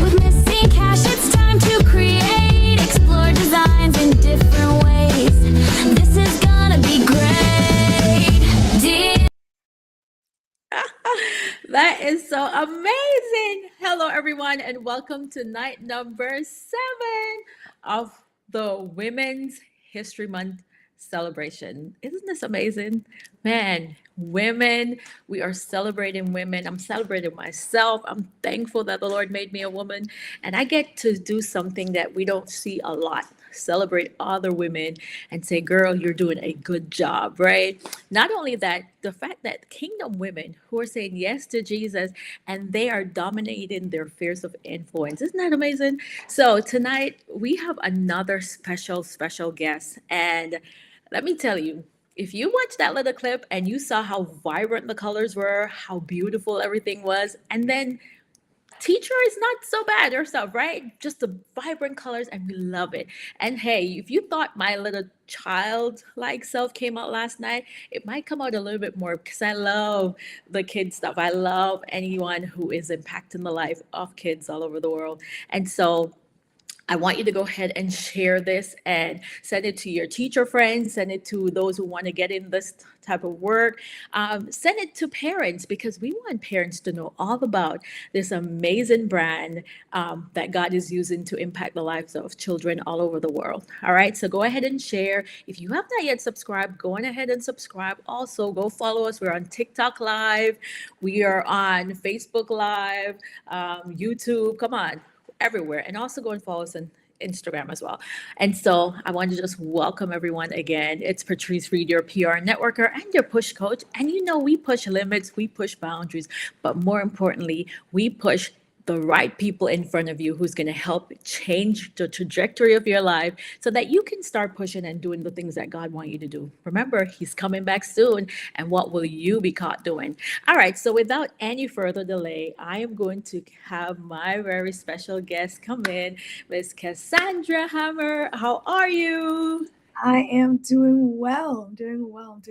With missing cash, it's time to create, explore designs in different ways. This is gonna be great. That is so amazing. Hello, everyone, and welcome to night number 7 of the Women's History Month celebration. Isn't this amazing? Man, women, we are celebrating women. I'm celebrating myself. I'm thankful that the Lord made me a woman, and I get to do something that we don't see a lot. Celebrate other women and say, girl, you're doing a good job, right? Not only that, the fact that kingdom women who are saying yes to Jesus and they are dominating their spheres of influence. Isn't that amazing? So tonight we have another special guest. And let me tell you, if you watched that little clip and you saw how vibrant the colors were, how beautiful everything was, and then teacher is not so bad herself, right? Just the vibrant colors, and we love it. And hey, if you thought my little childlike self came out last night, it might come out a little bit more because I love the kid stuff. I love anyone who is impacting the life of kids all over the world. And so I want you to go ahead and share this and send it to your teacher friends, send it to those who want to get in this type of work. Send it to parents because we want parents to know all about this amazing brand that God is using to impact the lives of children all over the world. All right, so go ahead and share. If you have not yet subscribed, go on ahead and subscribe. Also, go follow us. We're on TikTok Live. We are on Facebook Live, YouTube. Come on, everywhere. And also go and follow us on Instagram as well. And so I want to just welcome everyone again. It's Patrice Reed, your PR networker and your push coach. And you know, we push limits, we push boundaries, but more importantly, we push the right people in front of you who's going to help change the trajectory of your life so that you can start pushing and doing the things that God wants you to do. Remember, he's coming back soon. And what will you be caught doing? All right. So without any further delay, I am going to have my very special guest come in, Miss Cassandra Hamer. How are you? I am doing well. I'm doing well.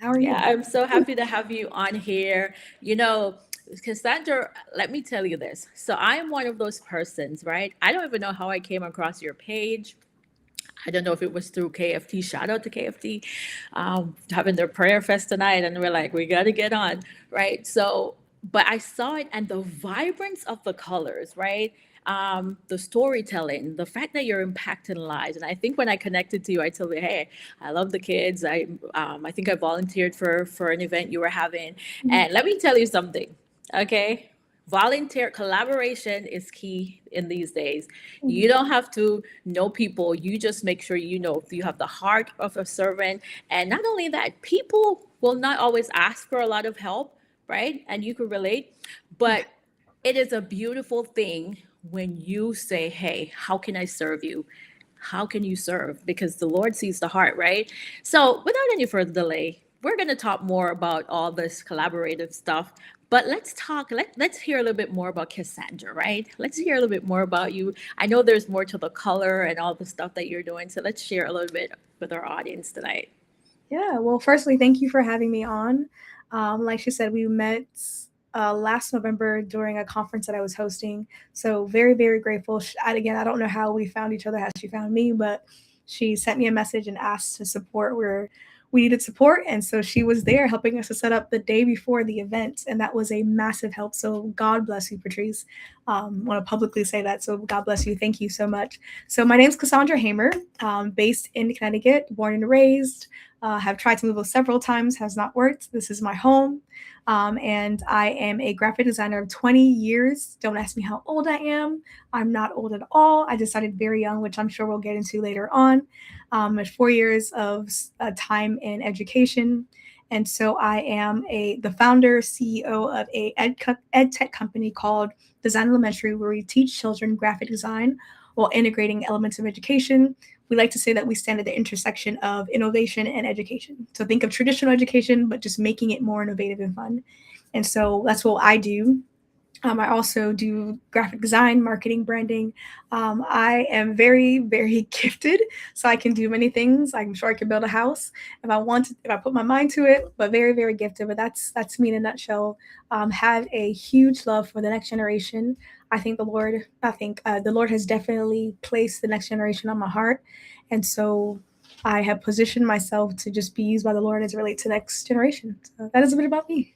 How are you? Yeah, I'm so happy to have you on here. You know, Cassandra, let me tell you this. So I am one of those persons, right? I don't even know how I came across your page. I don't know if it was through KFT. Shout out to KFT, having their prayer fest tonight. And we're like, we got to get on, right? So, but I saw it and the vibrance of the colors, right? The storytelling, the fact that you're impacting lives. And I think when I connected to you, I told you, hey, I love the kids. I think I volunteered for an event you were having. And let me tell you something, okay? Volunteer collaboration is key in these days. You don't have to know people. You just make sure you know you have the heart of a servant. And not only that, people will not always ask for a lot of help, right? And you can relate, but it is a beautiful thing when you say, hey, how can I serve you? How can you serve? Because the Lord sees the heart, right? So without any further delay, we're going to talk more about all this collaborative stuff. But let's talk, let's hear a little bit more about Cassandra, right? Let's hear a little bit more about you. I know there's more to the color and all the stuff that you're doing. So let's share a little bit with our audience tonight. Yeah, well, firstly, thank you for having me on. Like she said, we met last November during a conference that I was hosting. So very, very grateful. Again, I don't know how we found each other, how she found me, but she sent me a message and asked to support where we needed support. And so she was there helping us to set up the day before the event. And that was a massive help. So God bless you, Patrice. Want to publicly say that. So God bless you. Thank you so much. So my name's Cassandra Hamer, based in Connecticut, born and raised. Have tried to move several times, has not worked. This is my home. And I am a graphic designer of 20 years. Don't ask me how old I am. I'm not old at all. I decided very young, which I'm sure we'll get into later on. 4 years of time in education. And so I am the founder, CEO of a ed tech company called Design Elementary, where we teach children graphic design while integrating elements of education. We like to say that we stand at the intersection of innovation and education. So think of traditional education, but just making it more innovative and fun. And so that's what I do. I also do graphic design, marketing, branding. I am very, very gifted, so I can do many things. I'm sure I could build a house if I want to, if I put my mind to it. But very, very gifted. But that's me in a nutshell. Have a huge love for the next generation. I think the Lord has definitely placed the next generation on my heart, and so I have positioned myself to just be used by the Lord as it relates to the next generation. So that is a bit about me.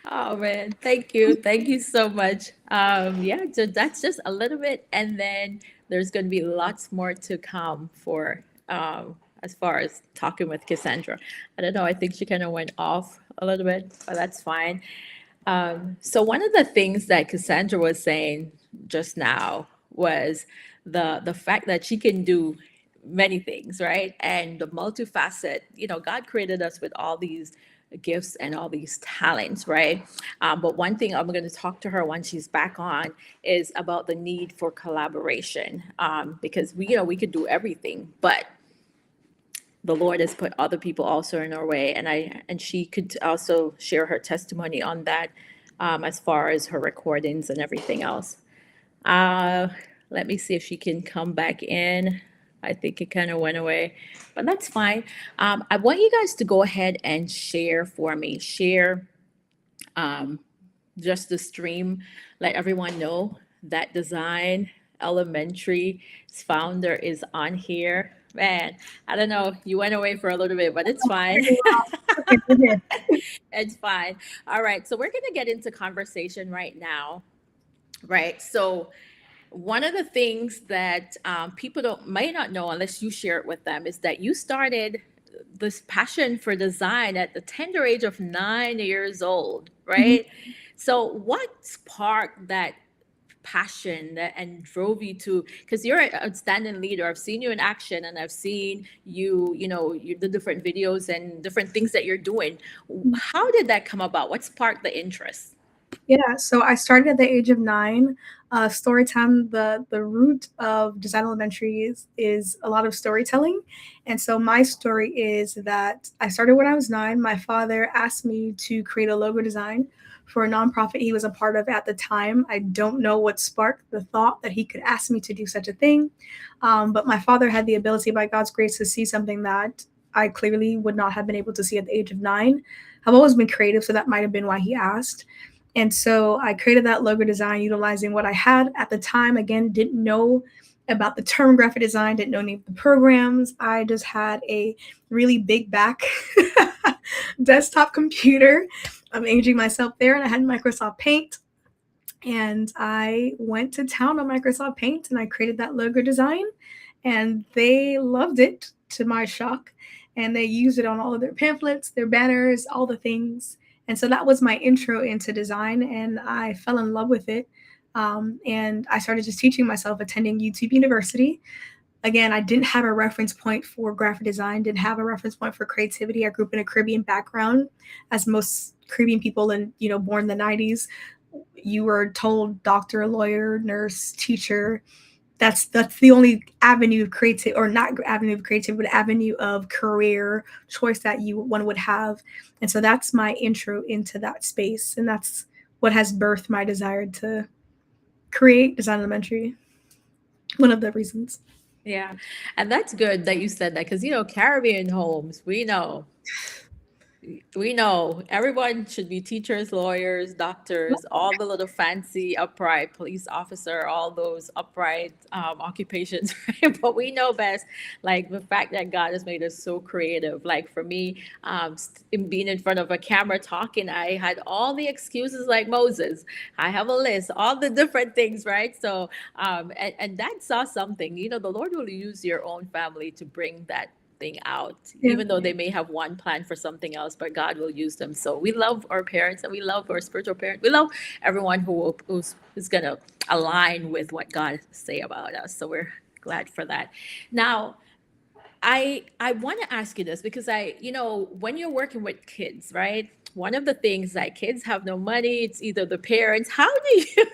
Oh man, thank you so much. Yeah, so that's just a little bit, and then there's going to be lots more to come for as far as talking with Cassandra. I don't know. I think she kind of went off a little bit, but that's fine. So one of the things that Cassandra was saying just now was the fact that she can do many things, right? And the multifaceted, God created us with all these gifts and all these talents, right? But one thing I'm going to talk to her when she's back on is about the need for collaboration, because we could do everything, but the Lord has put other people also in our way, and she could also share her testimony on that, as far as her recordings and everything else. Uh, Let me see if she can come back in. I think it kind of went away, but that's fine. I want you guys to go ahead and share for me. Share just the stream. Let everyone know that Design Elementary's founder is on here. Man, I don't know. You went away for a little bit, but it's fine. Okay, we're here. It's fine. All right. So we're going to get into conversation right now. Right. So one of the things that people might not know unless you share it with them is that you started this passion for design at the tender age of 9 years old, right? So what sparked that passion and drove you to, because you're an outstanding leader. I've seen you in action, and I've seen the different videos and different things that you're doing. How did that come about? What sparked the interest? Yeah, so I started at the age of 9. Story time, the root of Design Elementary is a lot of storytelling. And so my story is that I started when I was 9. My father asked me to create a logo design for a nonprofit he was a part of at the time. I don't know what sparked the thought that he could ask me to do such a thing. But my father had the ability, by God's grace, to see something that I clearly would not have been able to see at the age of 9. I've always been creative, so that might have been why he asked. And so I created that logo design utilizing what I had at the time. Again, didn't know about the term graphic design, didn't know any of the programs. I just had a really big back desktop computer. I'm aging myself there, and I had Microsoft Paint. And I went to town on Microsoft Paint and I created that logo design. And they loved it, to my shock. And they used it on all of their pamphlets, their banners, all the things. And so that was my intro into design, and I fell in love with it. And I started just teaching myself, attending YouTube University. Again, I didn't have a reference point for graphic design, didn't have a reference point for creativity. I grew up in a Caribbean background, as most Caribbean people, and born in the 90s, you were told doctor, lawyer, nurse, teacher, that's the only avenue of creative, or not avenue of creative, but avenue of career choice that you one would have. And so that's my intro into that space, and that's what has birthed my desire to create Design Elementary. One of the reasons. Yeah. And that's good that you said that because, Caribbean homes, we know everyone should be teachers, lawyers, doctors, all the little fancy upright police officer, all those upright occupations, right? But we know best, like the fact that God has made us so creative. Like for me, in being in front of a camera talking, I had all the excuses like Moses. I have a list, all the different things, right? So, and that saw something. The Lord will use your own family to bring that thing out, Yeah. even though they may have one plan for something else, but God will use them. So we love our parents and we love our spiritual parents. We love everyone who's going to align with what God say about us. So we're glad for that. Now, I want to ask you this because when you're working with kids, right? One of the things that kids have no money, it's either the parents. How do you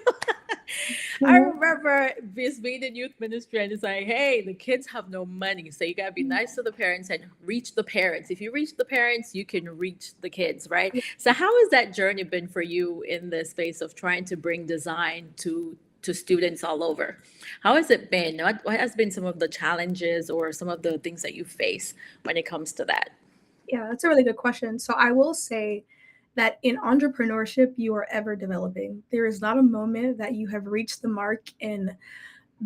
I Mhm. remember this being in youth ministry and it's like, hey, the kids have no money. So you gotta be nice to the parents and reach the parents. If you reach the parents, you can reach the kids, right? So how has that journey been for you in the space of trying to bring design to students all over? How has it been? What has been some of the challenges or some of the things that you face when it comes to that? Yeah, that's a really good question. So I will say that in entrepreneurship, you are ever developing. There is not a moment that you have reached the mark in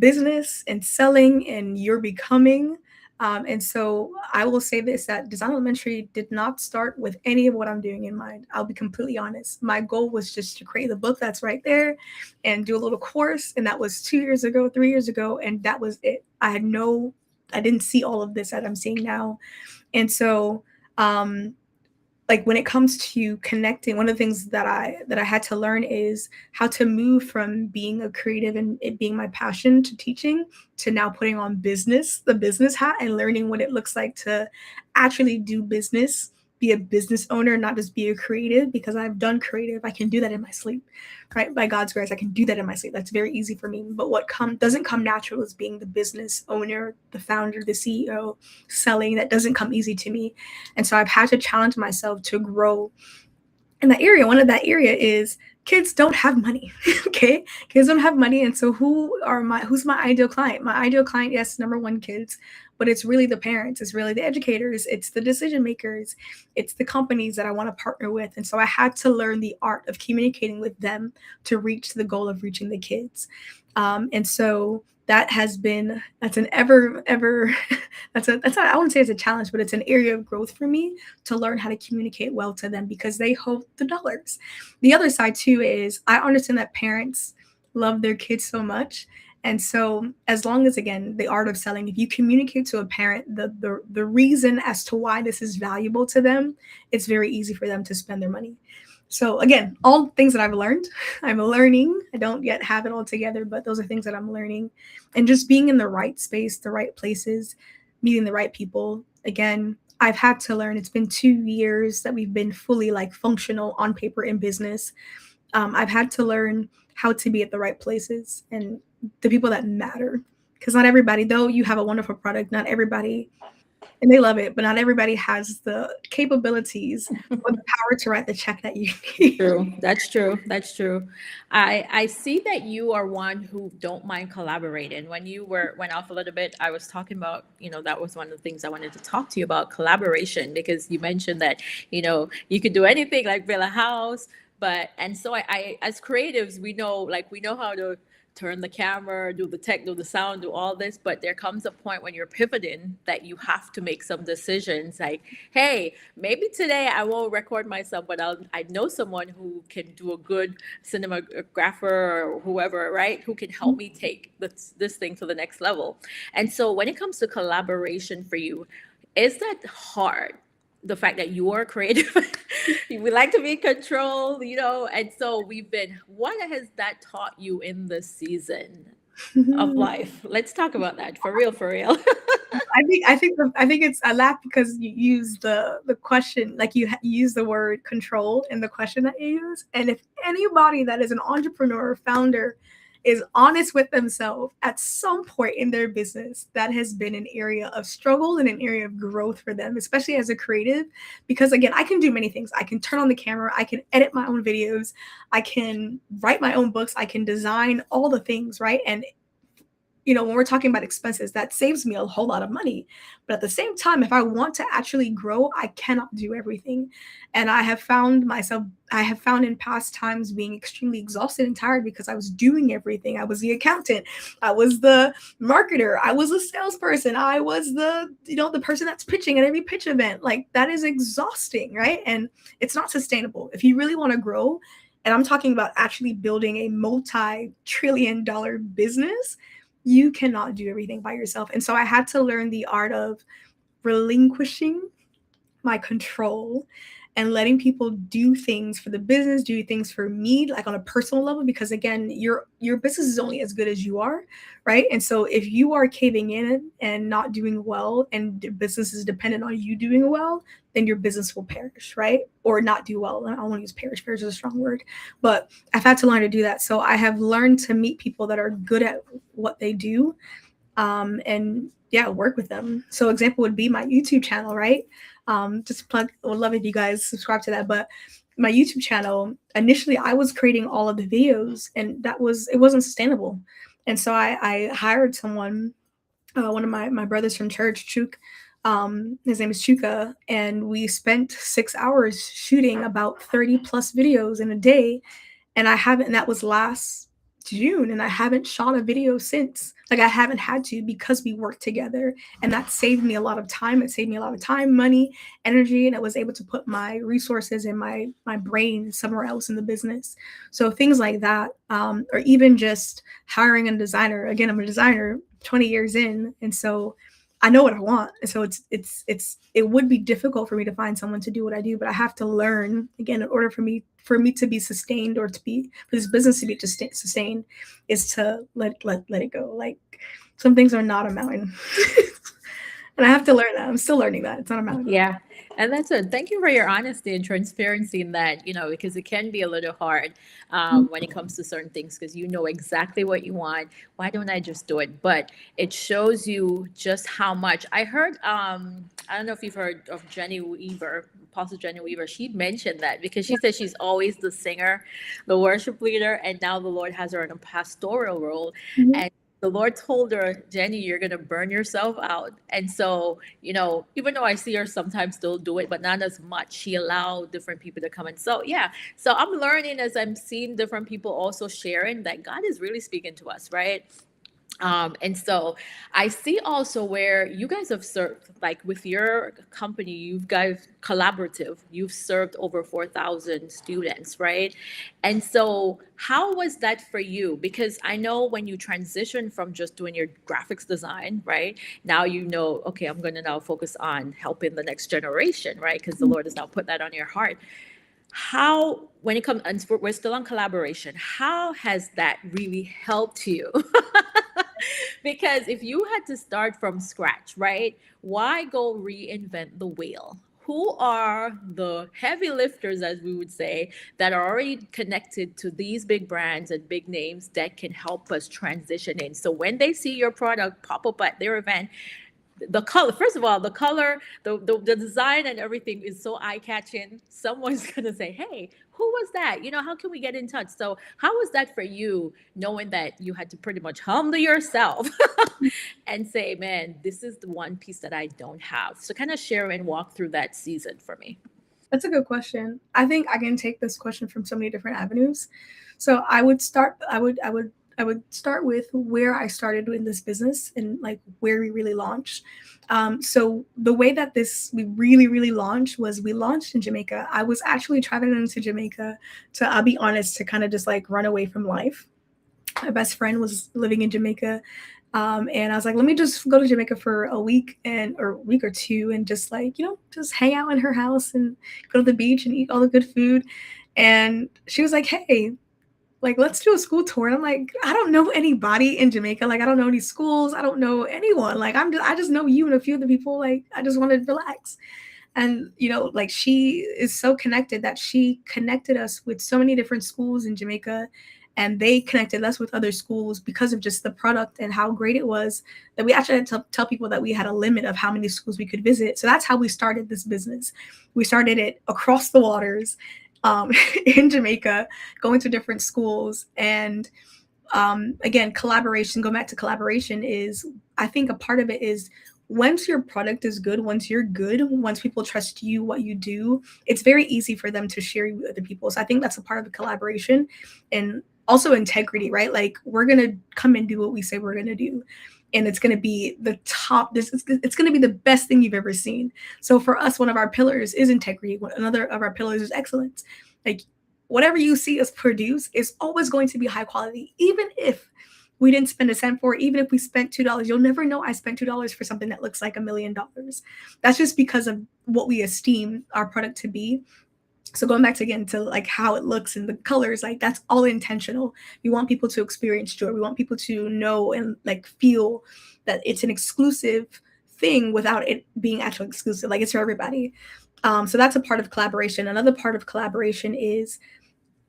business and selling and you're becoming. And so I will say this, that Design Elementary did not start with any of what I'm doing in mind. I'll be completely honest. My goal was just to create the book that's right there and do a little course. And that was 2 years ago, 3 years ago. And that was it. I didn't see all of this that I'm seeing now. And so, um, like when it comes to connecting, one of the things that I had to learn is how to move from being a creative and it being my passion to teaching, to now putting on the business hat, and learning what it looks like to actually do business, be a business owner, not just be a creative, because I've done creative. I can do that in my sleep, right? By God's grace, I can do that in my sleep. That's very easy for me. But what doesn't come natural is being the business owner, the founder, the CEO, selling. That doesn't come easy to me. And so I've had to challenge myself to grow in that area. One of that area is kids don't have money. Okay, kids don't have money. And so who's my ideal client? My ideal client, yes, number one, kids, but it's really the parents, it's really the educators, it's the decision makers, it's the companies that I want to partner with. And so I had to learn the art of communicating with them to reach the goal of reaching the kids. And so that's an ever that's not, I wouldn't say it's a challenge, but it's an area of growth for me, to learn how to communicate well to them, because they hold the dollars. The other side too is I understand that parents love their kids so much. And so as long as, again, the art of selling, if you communicate to a parent the reason as to why this is valuable to them, it's very easy for them to spend their money. So again, all things that I've learned, I'm learning. I don't yet have it all together, but those are things that I'm learning. And just being in the right space, the right places, meeting the right people. Again, I've had to learn. It's been 2 years that we've been fully like functional on paper in business. I've had to learn how to be at the right places and the people that matter. Because not everybody, though you have a wonderful product, not everybody, and they love it, but not everybody has the capabilities or the power to write the check that you need. True. That's true. That's true. I see that you are one who don't mind collaborating. When you went off a little bit, I was talking about, that was one of the things I wanted to talk to you about, collaboration, because you mentioned that, you could do anything like build a house, and so I as creatives, we know how to turn the camera, do the tech, do the sound, do all this, but there comes a point when you're pivoting that you have to make some decisions like, hey, maybe today I won't record myself, but I know someone who can do a good cinematographer or whoever, right? Who can help me take this thing to the next level. And so when it comes to collaboration for you, is that hard? The fact that you are creative, we like to be in control, and so what has that taught you in this season of life? Let's talk about that for real, for real. I think it's, I laugh because you use the question, like you use the word control in the question that you use. And if anybody that is an entrepreneur or founder is honest with themselves at some point in their business, that has been an area of struggle and an area of growth for them, especially as a creative. Because again, I can do many things. I can turn on the camera, I can edit my own videos, I can write my own books, I can design all the things, right? And when we're talking about expenses, that saves me a whole lot of money. But at the same time, if I want to actually grow, I cannot do everything. And I have found in past times being extremely exhausted and tired because I was doing everything. I was the accountant, I was the marketer, I was a salesperson, I was the person that's pitching at every pitch event. Like, that is exhausting, right? And it's not sustainable. If you really want to grow, and I'm talking about actually building a multi-trillion-dollar business, you cannot do everything by yourself. And so I had to learn the art of relinquishing my control and letting people do things for the business, do things for me, like on a personal level, because again, your business is only as good as you are, right? And so if you are caving in and not doing well, and the business is dependent on you doing well, then your business will perish, right? Or not do well. I don't want to use perish. Perish is a strong word, but I've had to learn to do that. So I have learned to meet people that are good at what they do, and work with them. So example would be my YouTube channel, right? Just plug, I would love if you guys subscribe to that. But my YouTube channel, initially I was creating all of the videos, and it wasn't sustainable. And so I hired someone, one of my brothers from church, Chuk, his name is Chuka, and we spent 6 hours shooting about 30 plus videos in a day. And that was last June, and I haven't shot a video since. Like, I haven't had to, because we worked together, and that saved me a lot of time. It saved me a lot of time, money, energy, and I was able to put my resources and my brain somewhere else in the business. So things like that, or even just hiring a designer. Again, I'm a designer 20 years in, and so I know what I want. And so it would be difficult for me to find someone to do what I do, but I have to learn, again, in order for me to be sustained, or for this business to be sustained, is to let it go. Like, some things are not a mountain. And I have to learn that. I'm still learning that. It's not a mountain. Yeah. And that's it. Thank you for your honesty and transparency in that, because it can be a little hard when it comes to certain things, because you know exactly what you want. Why don't I just do it? But it shows you just how much. I heard, I don't know if you've heard of Jenny Weaver, Apostle Jenny Weaver. She mentioned that because she said she's always the singer, the worship leader, and now the Lord has her in a pastoral role. Mhm. And the Lord told her, Jenny, you're going to burn yourself out. And so, even though I see her sometimes still do it, but not as much, she allowed different people to come in. So, yeah. So I'm learning as I'm seeing different people also sharing that God is really speaking to us, right? And so I see also where you guys have served, like with your company, you've guys collaborative, you've served over 4,000 students, right? And so how was that for you? Because I know when you transition from just doing your graphics design, right? Now okay, I'm going to now focus on helping the next generation, right? Because the Lord has now put that on your heart. How, when it comes, and we're still on collaboration, how has that really helped you? Because if you had to start from scratch, right? Why go reinvent the wheel? Who are the heavy lifters, as we would say, that are already connected to these big brands and big names that can help us transition in? So when they see your product pop up at their event, the color, first of all, the color, the design and everything is so eye-catching. Someone's going to say, hey, who was that? How can we get in touch? So how was that for you, knowing that you had to pretty much humble yourself and say, man, this is the one piece that I don't have? So kind of share and walk through that season for me. That's a good question. I think I can take this question from so many different avenues. So I would start with where I started in this business, and like where we really launched. So the way that we really, really launched was, we launched in Jamaica. I was actually traveling into Jamaica I'll be honest, to kind of just like run away from life. My best friend was living in Jamaica. And I was like, let me just go to Jamaica for a week or week or two, and just like, just hang out in her house and go to the beach and eat all the good food. And she was like, hey, like, let's do a school tour. And I'm like, I don't know anybody in Jamaica. Like, I don't know any schools. I don't know anyone. Like, I just know you and a few of the people. Like, I just wanted to relax. And, like, she is so connected that she connected us with so many different schools in Jamaica. and they connected us with other schools because of just the product and how great it was, that we actually had to tell people that we had a limit of how many schools we could visit. So that's how we started this business. We started it across the waters, in Jamaica, going to different schools. And again, collaboration, go back to collaboration, is, I think a part of it is, once your product is good, once you're good, once people trust you, what you do, it's very easy for them to share you with other people. So I think that's a part of the collaboration, and also integrity, right? Like, we're going to come and do what we say we're going to do. And it's going to be the top, it's going to be the best thing you've ever seen. So for us, one of our pillars is integrity. Another of our pillars is excellence. Like, whatever you see us produce is always going to be high quality, even if we didn't spend a cent for it. Even if we spent $2, you'll never know I spent $2 for something that looks like $1 million. That's just because of what we esteem our product to be. So going back to, again, to like how it looks and the colors, like, that's all intentional. We want people to experience joy. We want people to know and like feel that it's an exclusive thing without it being actually exclusive. Like, it's for everybody. So that's a part of collaboration. Another part of collaboration is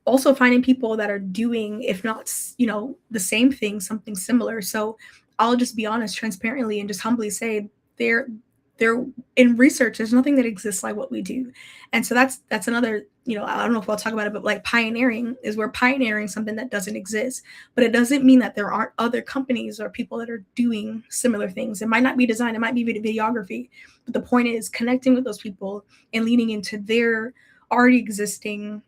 also finding people that are doing, if not, the same thing, something similar. So I'll just be honest, transparently, and just humbly say, they're in research, there's nothing that exists like what we do. And so that's another, I don't know if I'll talk about it, but like, pioneering is, we're pioneering something that doesn't exist. But it doesn't mean that there aren't other companies or people that are doing similar things. It might not be design, it might be videography, but the point is connecting with those people and leaning into their already existing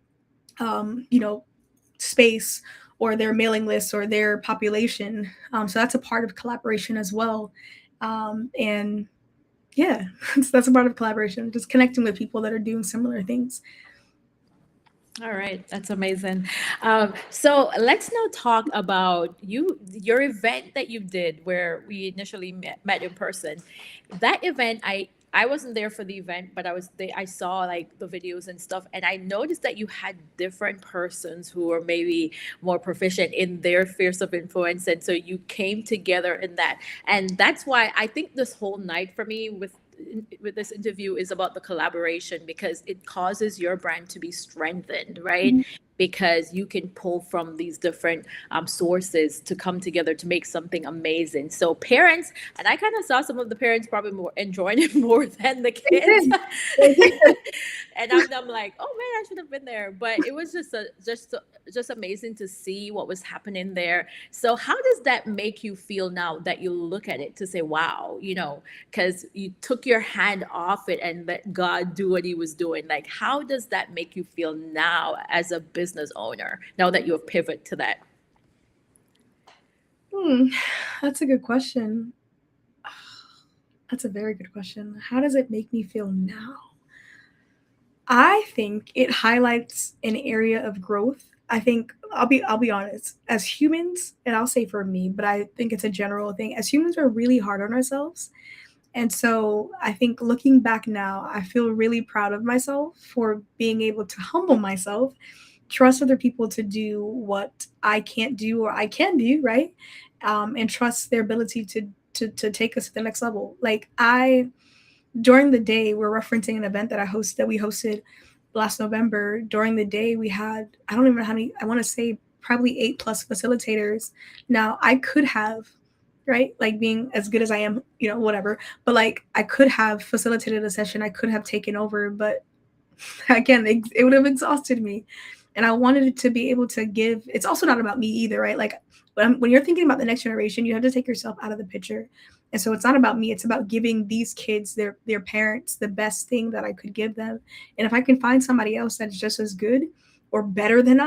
space, or their mailing lists, or their population. So that's a part of collaboration as well. And yeah, that's a part of collaboration, just connecting with people that are doing similar things. All right, that's amazing. So let's now talk about your event that you did where we initially met in person. That event, I wasn't there for the event, but I was there. I saw like the videos and stuff, and I noticed that you had different persons who were maybe more proficient in their spheres of influence, and so you came together in that, and that's why I think this whole night for me with this interview is about the collaboration, because it causes your brand to be strengthened, right? Because you can pull from these different sources to come together to make something amazing. So parents, and I kind of saw some of the parents probably more enjoying it more than the kids. And I'm like, oh man, I should have been there. But it was just amazing to see what was happening there. So how does that make you feel now that you look at it to say, wow, because you took your hand off it and let God do what he was doing? Like, how does that make you feel now as a business owner, now that you have pivoted to that? That's a good question. That's a very good question. How does it make me feel now? I think it highlights an area of growth. I think I'll be honest. As humans, and I'll say for me, but I think it's a general thing. As humans, we're really hard on ourselves. And so I think looking back now, I feel really proud of myself for being able to humble myself, trust other people to do what I can't do or I can do, right? And trust their ability to take us to the next level. Like, during the day, we're referencing an event that we hosted last November. During the day, we had, I don't even know how many, I want to say probably 8+ facilitators. Now, I could have, right, like, being as good as I am, whatever, but like, I could have facilitated a session, I could have taken over, but again, it would have exhausted me. And I wanted it to be able to give. It's also not about me either, right? Like, when you're thinking about the next generation, you have to take yourself out of the picture. And so it's not about me. It's about giving these kids, their parents, the best thing that I could give them. And if I can find somebody else that's just as good or better than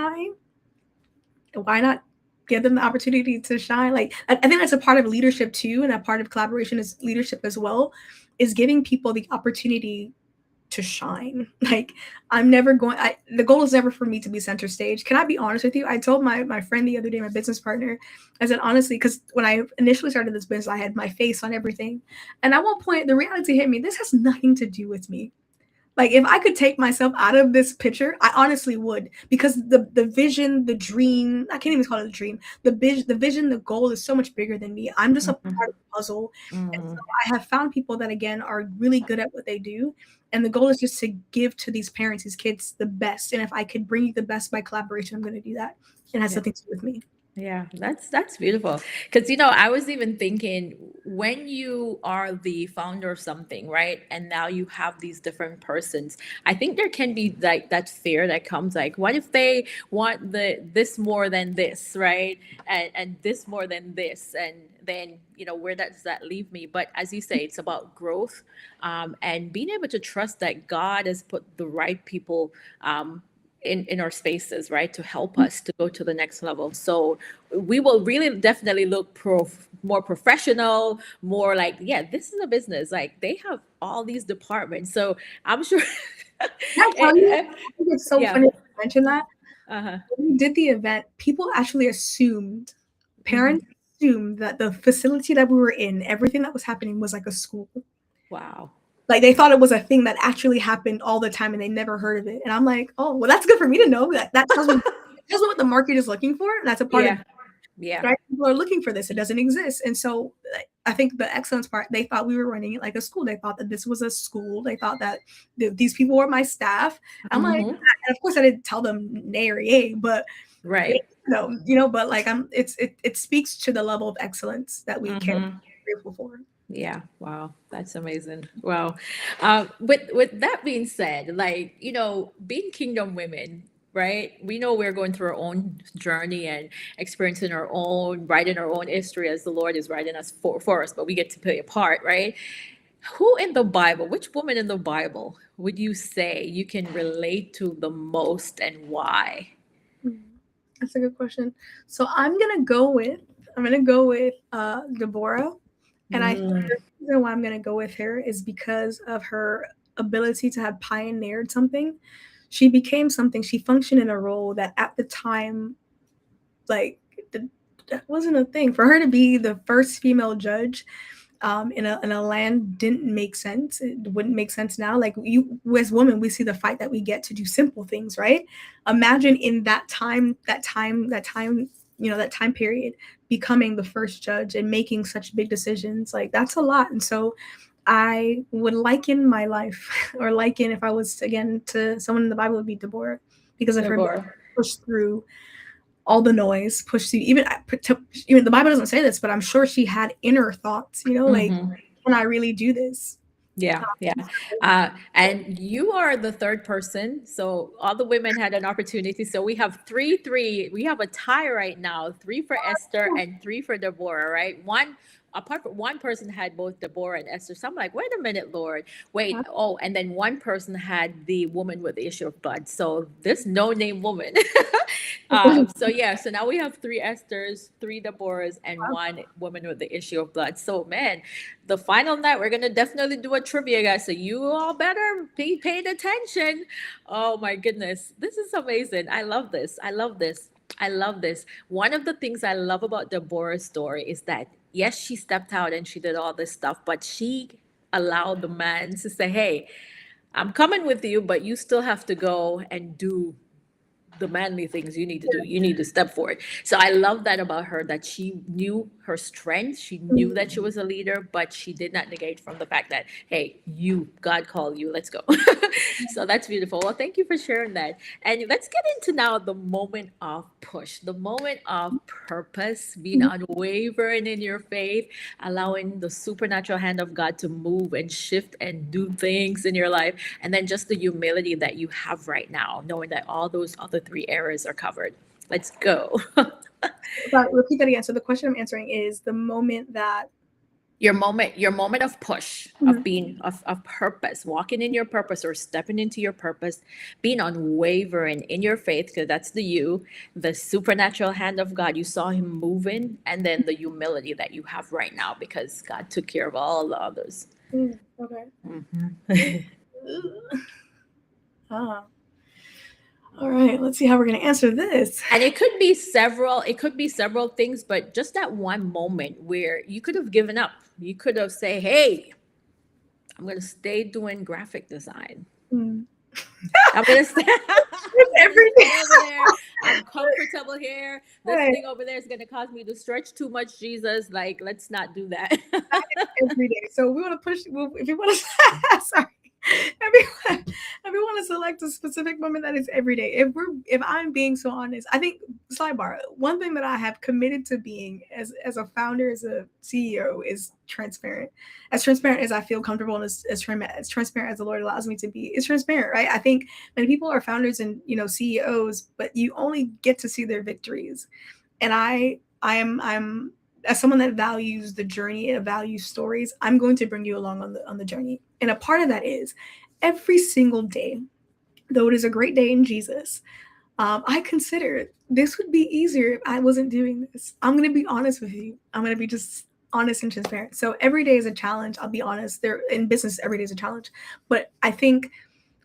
why not give them the opportunity to shine? Like, I think that's a part of leadership too. And a part of collaboration is leadership as well, is giving people the opportunity to shine. Like, the goal is never for me to be center stage. Can I be honest with you? I told my friend the other day, my business partner, I said, honestly, because when I initially started this business, I had my face on everything. And at one point, the reality hit me. This has nothing to do with me. Like if I could take myself out of this picture, I honestly would, because the vision, the dream, I can't even call it a dream. The vision, the goal is so much bigger than me. I'm just a Mhm. part of the puzzle. And so Mhm. I have found people that again are really good at what they do. And the goal is just to give to these parents, these kids, the best. And if I could bring you the best by collaboration, I'm going to do that. It has Yeah. nothing to do with me. Yeah, that's beautiful. Because I was even thinking when you are the founder of something, right? And now you have these different persons. I think there can be like that fear that comes like, what if they want this more than this, right? And this more than this, and then where does that leave me? But as you say, it's about growth, and being able to trust that God has put the right people. In our spaces, right, to help us to go to the next level. So we will really definitely look more professional, more like, yeah, this is a business. Like they have all these departments. So I'm sure. Can I tell you? I think it's so Yeah. funny to mention that. Uh-huh. When we did the event, people actually assumed, Hmm. parents assumed that the facility that we were in, everything that was happening was like a school. Wow. Like they thought it was a thing that actually happened all the time and they never heard of it. And I'm like, oh, well, that's good for me to know. That tells me what the market is looking for. And that's a part of Yeah. Yeah. right. People are looking for this. It doesn't exist. And so I think the excellence part, they thought we were running it like a school. They thought that this was a school. They thought that these people were my staff. I'm like, Hmm. and of course I didn't tell them nay or yay, but Right. no, but like it speaks to the level of excellence that we care, Hmm. grateful for. Yeah, wow, that's amazing. Wow. With that being said, like, being kingdom women, right? We know we're going through our own journey and experiencing our own, writing our own history as the Lord is writing us for us, but we get to play a part, right? Who in the Bible, which woman in the Bible would you say you can relate to the most and why? Hmm. That's a good question. So I'm gonna go with Deborah, and I think Mm, the reason why I'm gonna go with her is because of her ability to have pioneered something. She became something. She functioned in a role that at the time, like that wasn't a thing. For her to be the first female judge in a land didn't make sense. It wouldn't make sense now. Like you, as women, we see the fight that we get to do simple things, right? Imagine in that time period, becoming the first judge and making such big decisions. Like that's a lot. And so I would liken my life, or liken if I was again to someone in the Bible, would be Deborah, because of her ability Deborah. to push through all the noise, push through even the Bible doesn't say this, but I'm sure she had inner thoughts, like, Hmm. can I really do this? Yeah, yeah. And you are the third person. So all the women had an opportunity. So we have three. We have a tie right now, three for Esther and three for Deborah, right? Apart from one person had both Deborah and Esther. So I'm like, wait a minute, Lord. Wait. Oh, and then one person had the woman with the issue of blood. So this no-name woman. So yeah, so now we have three Esthers, three Deborahs, and one woman with the issue of blood. So man, the final night we're gonna definitely do a trivia, guys. So you all better be paying attention. Oh my goodness, this is amazing. I love this. I love this. I love this. One of the things I love about Deborah's story is that yes, she stepped out and she did all this stuff, but she allowed the man to say, "Hey, I'm coming with you, but you still have to go and do the manly things you need to do. You need to step forward." So I love that about her, that she knew her strength. She knew that she was a leader, but she did not negate from the fact that, hey, God called you, let's go. So that's beautiful. Well, thank you for sharing that. And let's get into now the moment of push, the moment of purpose, being unwavering in your faith, allowing the supernatural hand of God to move and shift and do things in your life. And then just the humility that you have right now, knowing that all those other three areas are covered. Let's go. But repeat that again. So the question I'm answering is the moment that. Your moment of push, of Mhm. being of purpose, walking in your purpose or stepping into your purpose, being unwavering in your faith, because that's the supernatural hand of God. You saw him moving, and then the humility that you have right now because God took care of all the others. Okay. Mhm. Ah. All right. Let's see how we're gonna answer this. And it could be several things, but just that one moment where you could have given up. You could have said, hey, I'm going to stay doing graphic design. Mm. I'm gonna stay. It's I'm gonna every day. stay over there. I'm comfortable here. This Right. thing over there is gonna cause me to stretch too much. Jesus, like, let's not do that. Every day. So we want to push. If you want to, sorry, everyone, if we want to select a specific moment that is every day. If I'm being so honest, I think sidebar. One thing that I have committed to being as a founder, as a CEO, is transparent. As transparent as I feel comfortable, and as transparent as the Lord allows me to be, is transparent, right? I think many people are founders and CEOs, but you only get to see their victories, and I'm as someone that values the journey and values stories, I'm going to bring you along on the journey. And a part of that is every single day, though it is a great day in Jesus, I consider this would be easier if I wasn't doing this. I'm going to be honest with you. I'm going to be just honest and transparent. So every day is a challenge. I'll be honest. There in business, every day is a challenge. But I think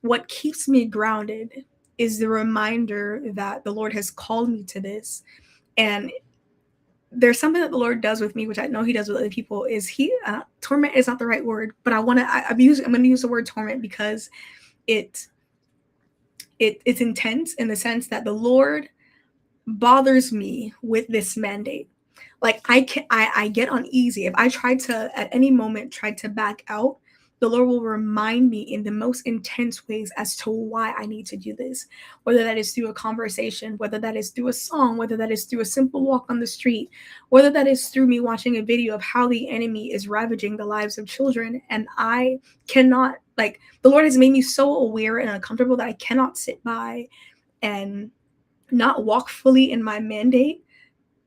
what keeps me grounded is the reminder that the Lord has called me to this, and there's something that the Lord does with me, which I know He does with other people. Is He torment is not the right word, but I'm going to use the word torment because it it's intense in the sense that the Lord bothers me with this mandate. Like I get uneasy if I try to at any moment try to back out. The Lord will remind me in the most intense ways as to why I need to do this, whether that is through a conversation, whether that is through a song, whether that is through a simple walk on the street, whether that is through me watching a video of how the enemy is ravaging the lives of children. And I cannot, like, the Lord has made me so aware and uncomfortable that I cannot sit by and not walk fully in my mandate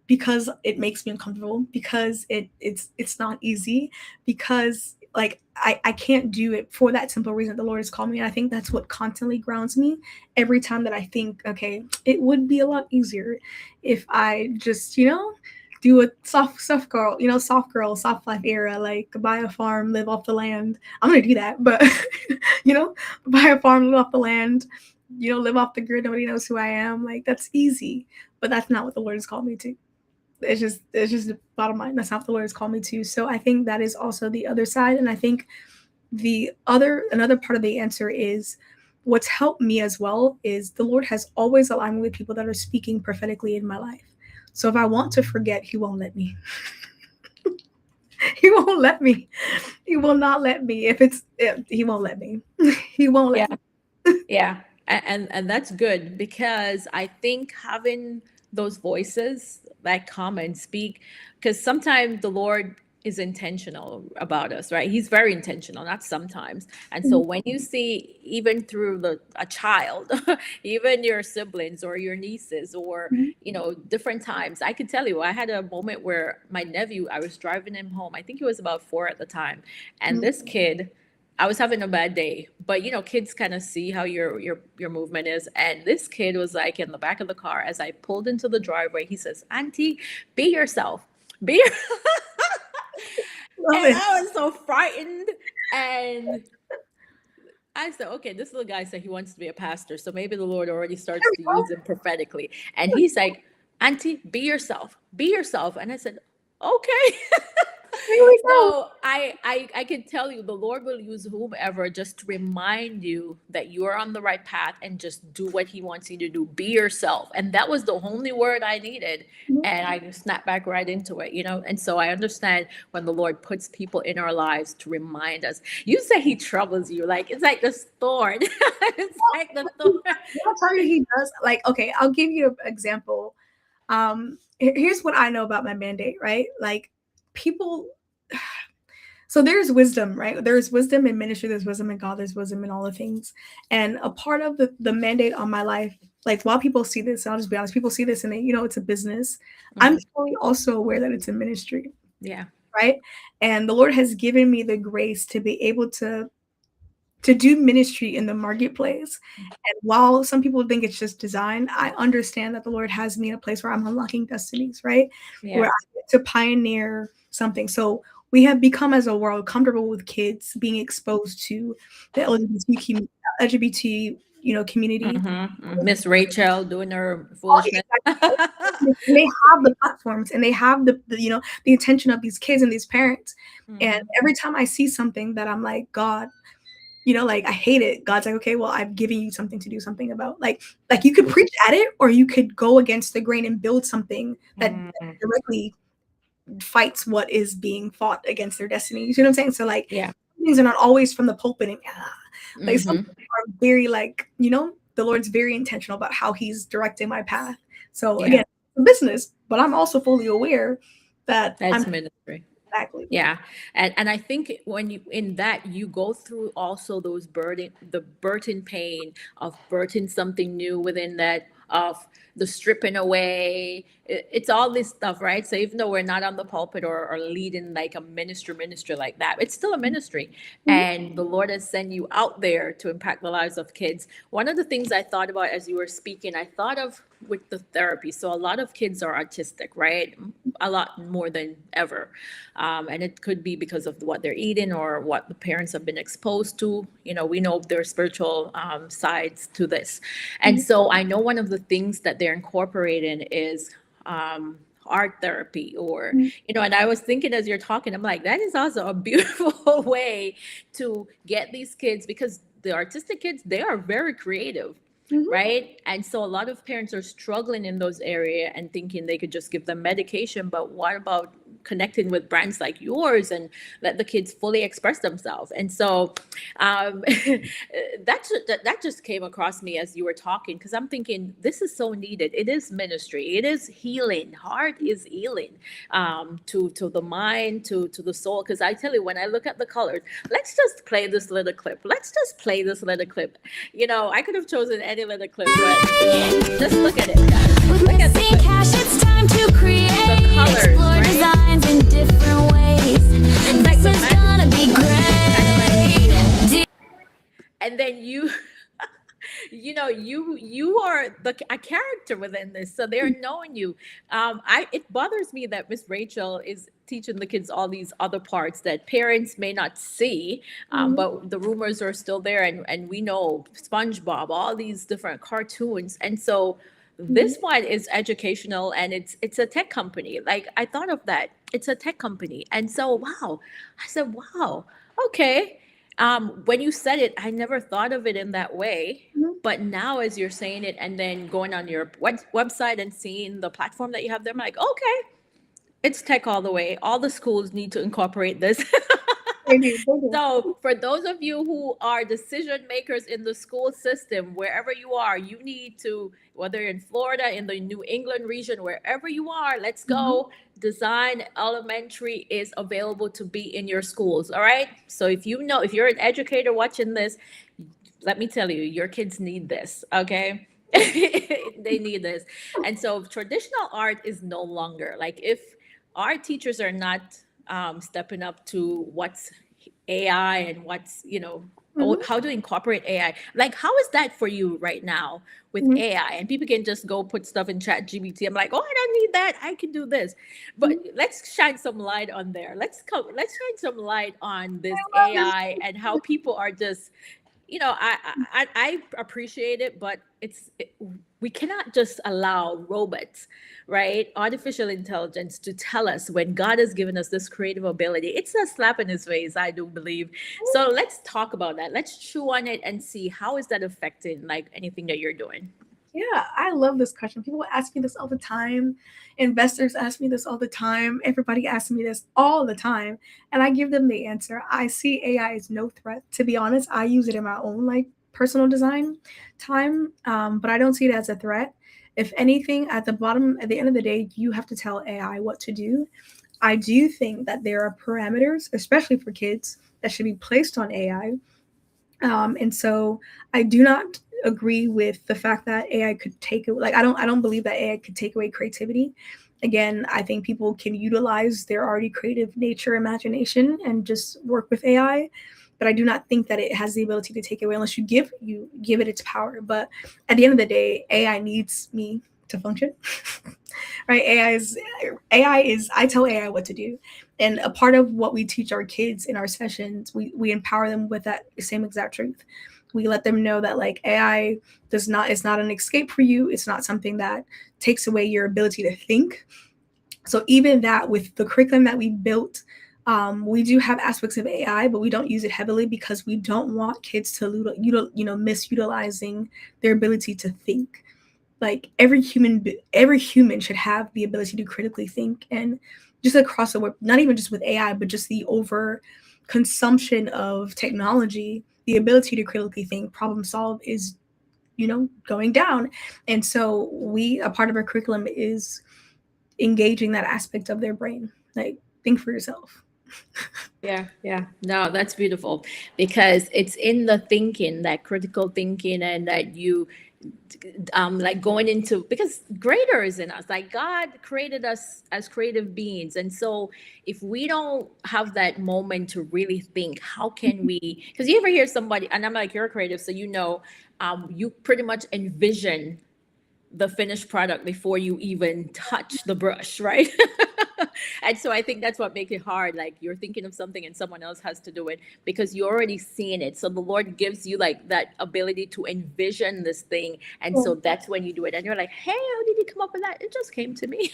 because it makes me uncomfortable, because it's not easy, because like I can't do it for that simple reason. The Lord has called me, and I think that's what constantly grounds me every time that I think, okay, it would be a lot easier if I just do a soft girl, soft life era, like buy a farm, live off the land. I'm gonna do that, but buy a farm, live off the land, live off the grid. Nobody knows who I am. Like, that's easy, but that's not what the Lord has called me to. It's just the bottom line. That's not what the Lord has called me to. So I think that is also the other side. And I think another part of the answer is what's helped me as well is the Lord has always aligned me with people that are speaking prophetically in my life. So if I want to forget, He won't let me. He won't let me. He will not let me. He won't let me. He won't let Yeah. me. Yeah. And that's good because I think having those voices that come and speak, because sometimes the Lord is intentional about us, right? He's very intentional, not sometimes. And so when you see, even through a child, even your siblings or your nieces or, different times, I could tell you, I had a moment where my nephew, I was driving him home. I think he was about 4 at the time. And this kid, I was having a bad day, but kids kind of see how your movement is. And this kid was like in the back of the car as I pulled into the driveway. He says, "Auntie, be yourself. Be." Love And it. I was so frightened. And I said, okay, this little guy said he wants to be a pastor. So maybe the Lord already starts to use him prophetically. And he's like, "Auntie, be yourself. Be yourself." And I said, okay. Here we go. So I can tell you the Lord will use whomever just to remind you that you are on the right path and just do what He wants you to do. Be yourself. And that was the only word I needed. And I snapped back right into it. And so I understand when the Lord puts people in our lives to remind us. You say He troubles you, like it's like the thorn. It's like the thorn. I'll tell you, He does. Like, okay, I'll give you an example. Here's what I know about my mandate, right? Like, people. So there's wisdom, right? There's wisdom in ministry, there's wisdom in God, there's wisdom in all the things. And a part of the mandate on my life, like, while people see this, I'll just be honest, people see this and they, it's a business. I'm fully also aware that it's a ministry. Yeah. Right. And the Lord has given me the grace to be able to do ministry in the marketplace. And while some people think it's just design, I understand that the Lord has me in a place where I'm unlocking destinies, right? Where Yeah. I get to pioneer something. So we have become as a world comfortable with kids being exposed to the LGBT, community. Miss Rachel doing her Oh, foolishness. exactly. And they have the platforms and they have the attention of these kids and these parents. And every time I see something that I'm like, God, like I hate it. God's like, okay, well, I'm giving you something to do something about. Like you could preach at it, or you could go against the grain and build something that Mm, directly fights what is being fought against their destiny. You see what I'm saying? So like yeah. things are not always from the pulpit and like some Hmm. are very like, the Lord's very intentional about how he's directing my path. So Yeah. again, business, but I'm also fully aware that I'm That's ministry. exactly. Yeah. And I think when you in that you go through also those burden pain of birthing something new within that, of the stripping away. It's all this stuff, right? So even though we're not on the pulpit or leading like a ministry like that, it's still a ministry. Mhm. And the Lord has sent you out there to impact the lives of kids. One of the things I thought about as you were speaking, I thought of with the therapy. So a lot of kids are autistic, right? A lot more than ever. And it could be because of what they're eating or what the parents have been exposed to. We know there are spiritual sides to this. And Mhm. so I know one of the things that they're incorporating is art therapy, or, Mhm. and I was thinking as you're talking, I'm like, that is also a beautiful way to get these kids, because the artistic kids, they are very creative, Mhm. right? And so a lot of parents are struggling in those areas and thinking they could just give them medication, but what about connecting with brands like yours and let the kids fully express themselves? And so that just came across me as you were talking, because I'm thinking this is so needed. It is ministry, it is healing. Heart is healing, to the mind, to the soul. Because I tell you, when I look at the colors, let's just play this little clip. Let's just play this little clip. I could have chosen any little clip, but just look at it, guys. With Look at the missing clip. cash, it's time to create. The colors, Explore right? designs in different ways. Like This the is magic gonna be kind of like, great. and then you are a character within this, so they're knowing you. It bothers me that Miss Rachel is teaching the kids all these other parts that parents may not see, Mhm. but the rumors are still there, and we know SpongeBob, all these different cartoons. And so Mhm. this one is educational, and it's a tech company. Like, I thought of that, it's a tech company. And so, wow, I said, wow, okay. When you said it, I never thought of it in that way. Mhm. But now, as you're saying it, and then going on your website and seeing the platform that you have there, I'm like, okay, it's tech all the way. All the schools need to incorporate this. They do. They do. So, for those of you who are decision makers in the school system, wherever you are, you need to, whether in Florida, in the New England region, wherever you are, let's Mhm. go. Design Elementary is available to be in your schools. All right. So, if you're an educator watching this, let me tell you, your kids need this. Okay. They need this. And so, traditional art is no longer like, if our teachers are not stepping up to what's AI and what's, Mhm. how to incorporate AI. Like, how is that for you right now with Mhm. AI? And people can just go put stuff in Chat GBT. I'm like, oh, I don't need that. I can do this. But Mhm. let's shine some light on there. Let's shine some light on this I love AI and how people are just, I appreciate it, but we cannot just allow robots, right? Artificial intelligence to tell us when God has given us this creative ability. It's a slap in his face, I do believe. So let's talk about that. Let's chew on it and see how is that affecting like anything that you're doing. Yeah, I love this question. People ask me this all the time. Investors ask me this all the time. Everybody asks me this all the time. And I give them the answer. I see AI as no threat. To be honest, I use it in my own like personal design time, but I don't see it as a threat. If anything, at the end of the day, you have to tell AI what to do. I do think that there are parameters, especially for kids, that should be placed on AI. And so I do not agree with the fact that AI could take it. Like I don't believe that AI could take away creativity. Again, I think people can utilize their already creative nature, imagination, and just work with AI. But I do not think that it has the ability to take it away unless you give it its power. But at the end of the day, AI needs me to function. Right? AI is I tell AI what to do. And a part of what we teach our kids in our sessions, we empower them with that same exact truth. We let them know that like AI does not it's not an escape for you. It's not something that takes away your ability to think. So even that with the curriculum that we built, We do have aspects of AI, but we don't use it heavily because we don't want kids to misutilizing their ability to think. Like every human should have the ability to critically think, and just across the board, not even just with AI, but just the over consumption of technology, the ability to critically think, problem solve is going down. And so a part of our curriculum is engaging that aspect of their brain. Like, think for yourself. Yeah, yeah. No, that's beautiful because it's in the thinking, that critical thinking, and that you like going into, because greater is in us. Like God created us as creative beings. And so if we don't have that moment to really think, how can we, because you ever hear somebody, and I'm like, you're a creative, so you pretty much envision the finished product before you even touch the brush, right? And so I think that's what makes it hard. Like you're thinking of something and someone else has to do it because you're already seeing it. So the Lord gives you like that ability to envision this thing. And so that's when you do it. And you're like, hey, how did you come up with that? It just came to me.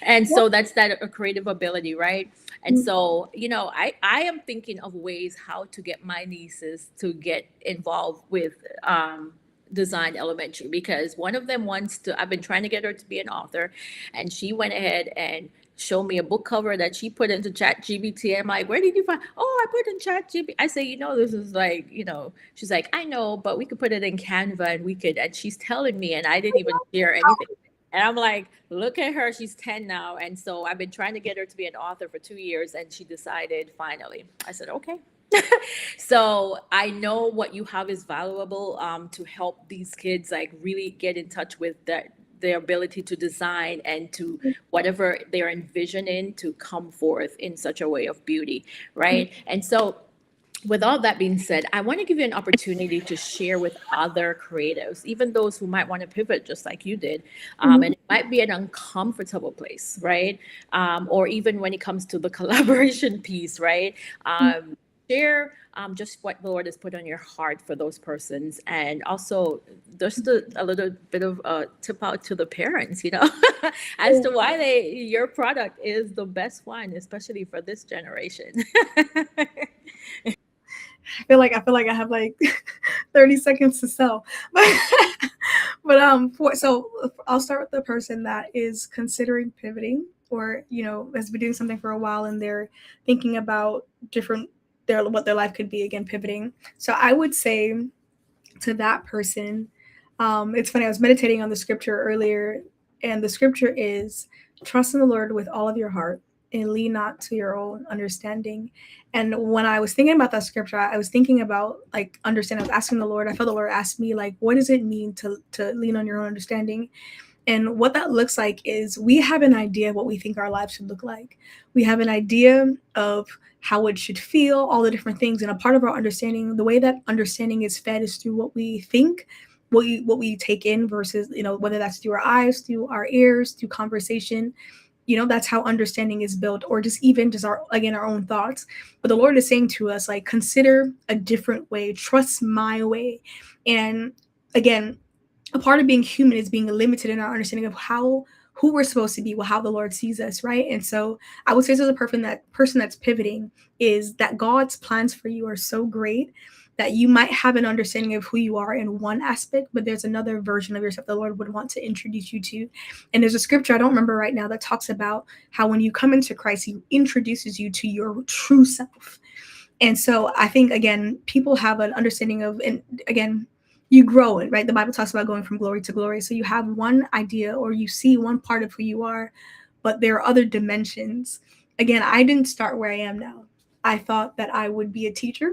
And so that's that a creative ability, right? And so, I am thinking of ways how to get my nieces to get involved with design elementary, because one of them wants to, I've been trying to get her to be an author, and she went ahead and showed me a book cover that she put into chat GBT. I'm like, where did you find? Oh, I put in chat GBT. I say, this is like, she's like, I know, but we could put it in Canva and we could, and she's telling me, and I didn't even share anything. And I'm like, look at her, she's 10 now. And so I've been trying to get her to be an author for 2 years, and she decided finally. I said, okay. So I know what you have is valuable to help these kids like really get in touch with their ability to design and to whatever they're envisioning to come forth in such a way of beauty, right? And so with all that being said, I want to give you an opportunity to share with other creatives, even those who might want to pivot just like you did. And it might be an uncomfortable place, right? Or even when it comes to the collaboration piece, right? Share just what the Lord has put on your heart for those persons. And also just a little bit of a tip out to the parents, as to why your product is the best one, especially for this generation. I feel like I have like 30 seconds to sell. So I'll start with the person that is considering pivoting, or has been doing something for a while and they're thinking about what their life could be, again, pivoting. So I would say to that person, it's funny, I was meditating on the scripture earlier, and the scripture is, trust in the Lord with all of your heart and lean not to your own understanding. And when I was thinking about that scripture, I was thinking about like understanding. I was asking the Lord, I felt the Lord ask me, like, what does it mean to lean on your own understanding? And what that looks like is we have an idea of what we think our lives should look like. We have an idea of how it should feel, all the different things. And a part of our understanding, the way that understanding is fed is through what we think, what we take in, versus, whether that's through our eyes, through our ears, through conversation. That's how understanding is built, or just our own thoughts. But the Lord is saying to us, like, consider a different way, trust my way. And again, a part of being human is being limited in our understanding of who we're supposed to be, how the Lord sees us, right? And so I would say to the person that's pivoting is that God's plans for you are so great that you might have an understanding of who you are in one aspect, but there's another version of yourself the Lord would want to introduce you to. And there's a scripture, I don't remember right now, that talks about how when you come into Christ, he introduces you to your true self. And so I think, again, people have an understanding of, and again, you grow it, right? The Bible talks about going from glory to glory. So you have one idea, or you see one part of who you are, but there are other dimensions. Again, I didn't start where I am now. I thought that I would be a teacher.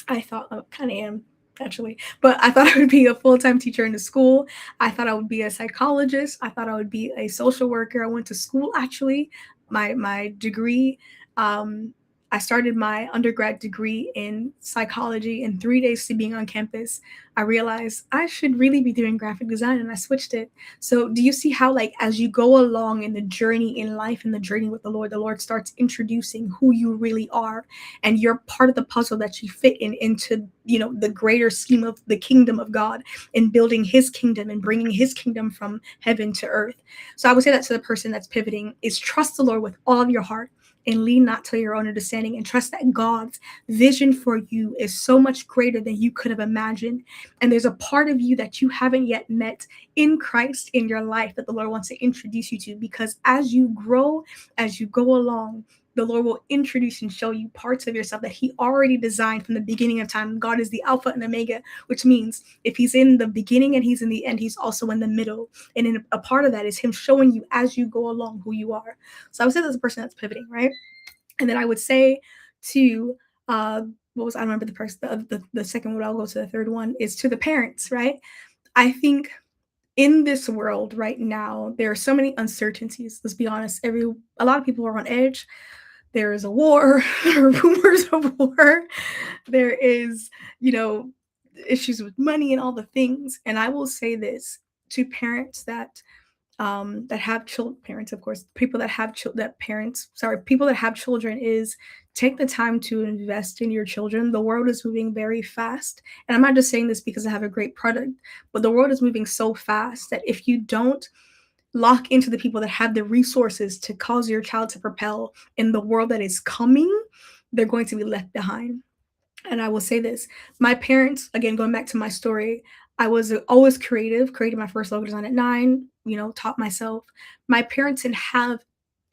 I thought, I kind of am actually, but I thought I would be a full-time teacher in the school. I thought I would be a psychologist. I thought I would be a social worker. I went to school, actually. My degree, I started my undergrad degree in psychology, and 3 days to being on campus, I realized I should really be doing graphic design, and I switched it. So do you see how, like, as you go along in the journey in life and the journey with the Lord starts introducing who you really are, and you're part of the puzzle that you fit into, the greater scheme of the kingdom of God, and building his kingdom and bringing his kingdom from heaven to earth. So I would say that to the person that's pivoting is, trust the Lord with all of your heart and lean not to your own understanding, and trust that God's vision for you is so much greater than you could have imagined. And there's a part of you that you haven't yet met in Christ in your life that the Lord wants to introduce you to, because as you grow, as you go along, the Lord will introduce and show you parts of yourself that He already designed from the beginning of time. God is the Alpha and Omega, which means if He's in the beginning and He's in the end, He's also in the middle. And in a part of that is Him showing you as you go along who you are. So I would say that's a person that's pivoting, right? And then I would say to what was I don't remember the first the second one. I'll go to the third one is to the parents, right? I think in this world right now there are so many uncertainties. Let's be honest. A lot of people are on edge. There is a war, rumors of war. There is, issues with money and all the things. And I will say this to parents that have children, parents, of course, people that have people that have children is take the time to invest in your children. The world is moving very fast. And I'm not just saying this because I have a great product, but the world is moving so fast that if you don't lock into the people that have the resources to cause your child to propel in the world that is coming, they're going to be left behind. And I will say this, my parents, again, going back to my story, I was always creative, created my first logo design at 9, taught myself. My parents didn't have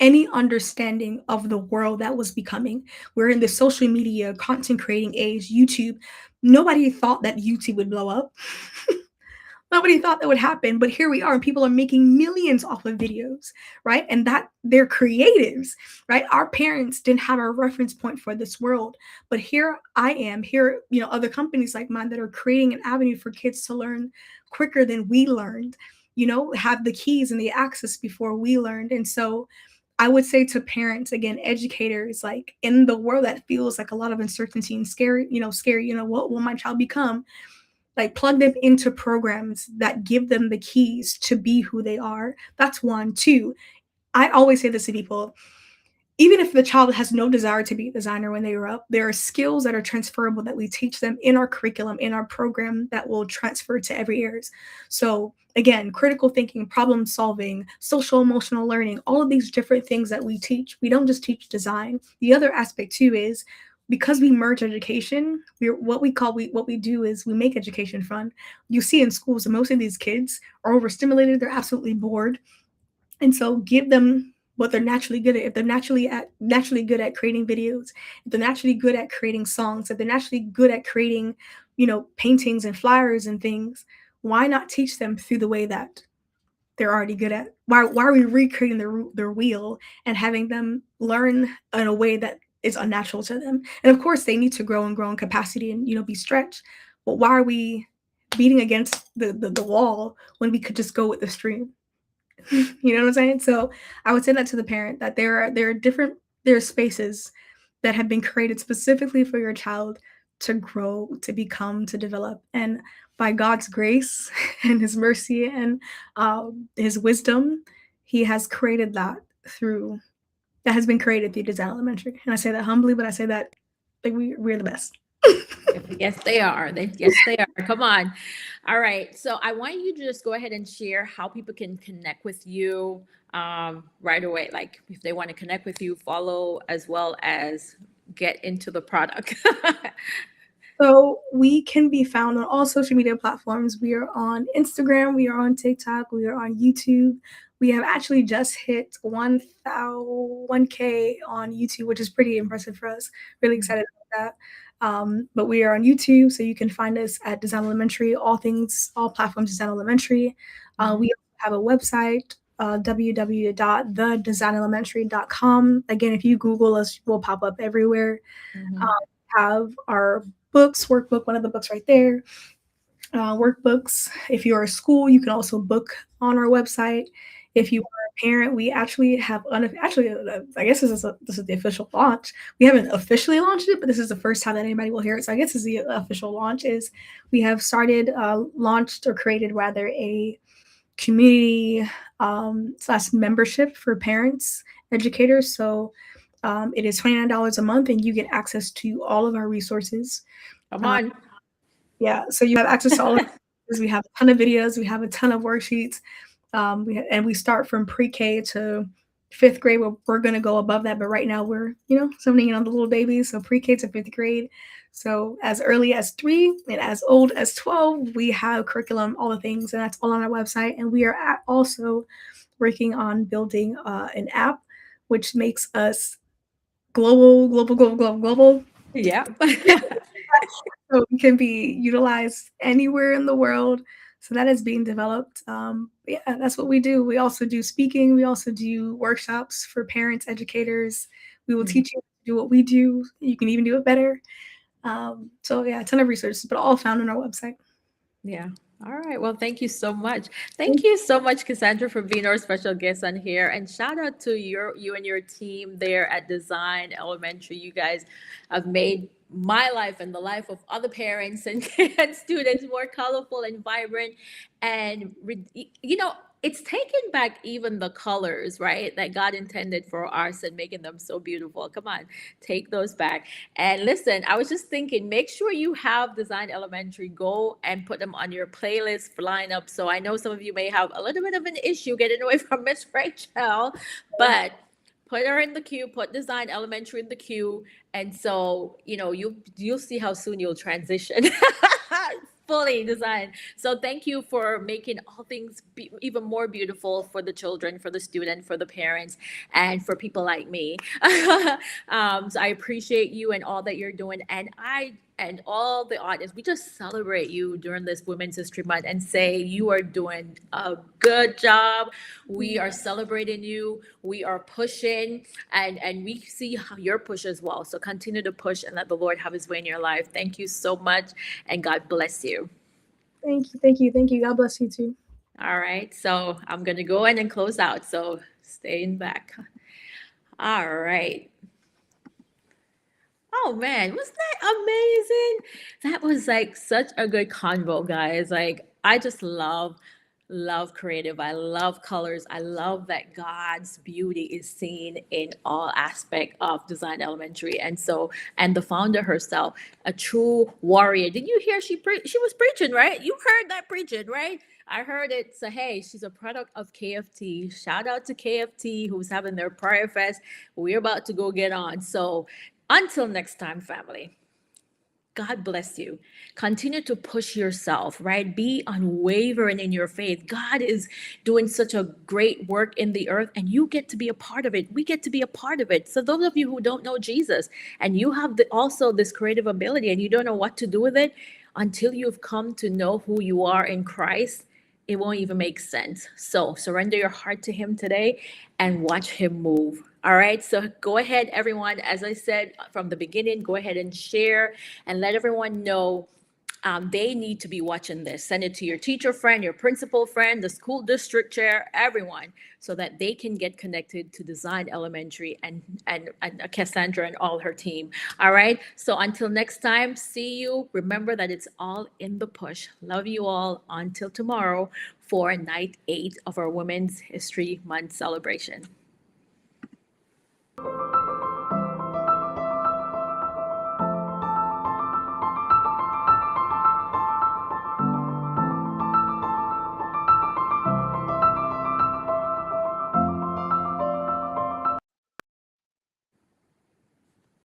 any understanding of the world that was becoming. We're in the social media, content creating age, YouTube. Nobody thought that YouTube would blow up. Nobody thought that would happen, but here we are, and people are making millions off of videos, right? And that they're creatives, right? Our parents didn't have a reference point for this world, but here I am, here, other companies like mine that are creating an avenue for kids to learn quicker than we learned, have the keys and the access before we learned. And so I would say to parents, again, educators, like in the world that feels like a lot of uncertainty and scary, what will my child become? Like plug them into programs that give them the keys to be who they are. That's one. Two, I always say this to people, even if the child has no desire to be a designer when they grow up, there are skills that are transferable that we teach them in our curriculum, in our program, that will transfer to every areas. So again, critical thinking, problem solving, social emotional learning, all of these different things that we teach. We don't just teach design. The other aspect too is because we merge education, what we do is we make education fun. You see in schools, most of these kids are overstimulated. They're absolutely bored, and so give them what they're naturally good at. If they're naturally good at creating videos, if they're naturally good at creating songs, if they're naturally good at creating, paintings and flyers and things, why not teach them through the way that they're already good at? Why are we recreating their wheel and having them learn in a way that is unnatural to them? And of course, they need to grow in capacity and be stretched. But why are we beating against the wall when we could just go with the stream? You know what I'm saying? So I would say that to the parent, that there are spaces that have been created specifically for your child to grow, to become, to develop. And by God's grace and His mercy and His wisdom, He has created that has been created through Design Elementary. And I say that humbly, but I say that like we're the best. Yes, they are. Yes, they are. Come on. All right. So I want you to just go ahead and share how people can connect with you right away. Like if they want to connect with you, follow, as well as get into the product. So we can be found on all social media platforms. We are on Instagram, we are on TikTok, we are on YouTube. We have actually just hit 1K on YouTube, which is pretty impressive for us. Really excited about that. But we are on YouTube, so you can find us at Design Elementary, all platforms Design Elementary. We have a website, www.thedesignelementary.com. Again, if you Google us, we'll pop up everywhere. Have our books, workbook, one of the books right there. Workbooks. If you're a school, you can also book on our website. If you are a parent, we actually have I guess this is the official launch. We haven't officially launched it, but this is the first time that anybody will hear it. So I guess this is the official launch. Is we have launched or created rather a community / membership for parents, educators. So it is $29 a month, and you get access to all of our resources. Come on. Yeah, so you have access to all of this. We have a ton of videos. We have a ton of worksheets. We start from pre-K to fifth grade, we're going to go above that. But right now we're, zoning in on the little babies. So pre-K to fifth grade. So as early as 3 and as old as 12, we have curriculum, all the things, and that's all on our website. And we are also working on building an app, which makes us global. Yeah. So it can be utilized anywhere in the world. So that is being developed. Yeah, that's what we do. We also do speaking. We also do workshops for parents, educators. We will teach you to do what we do. You can even do it better. So yeah, a ton of resources, but all found on our website. Yeah. All right. Well, thank you so much. Thank you so much, Cassandra, for being our special guest on here. And shout out to you and your team there at Design Elementary. You guys have made my life and the life of other parents and, and students more colorful and vibrant. And, it's taken back even the colors, right, that God intended for us and making them so beautiful. Come on, take those back. And listen, I was just thinking, make sure you have Design Elementary. Go and put them on your playlist lineup. So I know some of you may have a little bit of an issue getting away from Miss Rachel, but put her in the queue, put Design Elementary in the queue. And so, you'll see how soon you'll transition. Fully designed. So thank you for making all things even more beautiful for the children, for the student, for the parents, and for people like me. So I appreciate you and all that you're doing. And all the audience, we just celebrate you during this Women's History Month and say you are doing a good job. We are celebrating you. We are pushing, and we see how your push as well. So continue to push and let the Lord have his way in your life. Thank you so much, and God bless you. Thank you. God bless you too. All right, so I'm gonna go in and close out. So stay in back. All right. Oh man, was that amazing? That was like such a good convo, guys. Like I just love creative. I love colors. I love that God's beauty is seen in all aspect of Design Elementary. And the founder herself, a true warrior. Did you hear she was preaching, right? You heard that preaching, right? I heard it. So hey, she's a product of KFT. Shout out to KFT who's having their Prayer Fest. We're about to go get on. So until next time, family, God bless you. Continue to push yourself, right? Be unwavering in your faith. God is doing such a great work in the earth, and you get to be a part of it. We get to be a part of it. So, those of you who don't know Jesus and you have also this creative ability and you don't know what to do with it until you've come to know who you are in Christ, it won't even make sense. So surrender your heart to him today and watch him move. All right. So go ahead, everyone. As I said from the beginning, go ahead and share and let everyone know they need to be watching this. Send it to your teacher friend, your principal friend, the school district chair, everyone, so that they can get connected to Design Elementary and Cassandra and all her team. All right. So until next time, see you. Remember that it's all in the push. Love you all. Until tomorrow for night 8 of our Women's History Month celebration.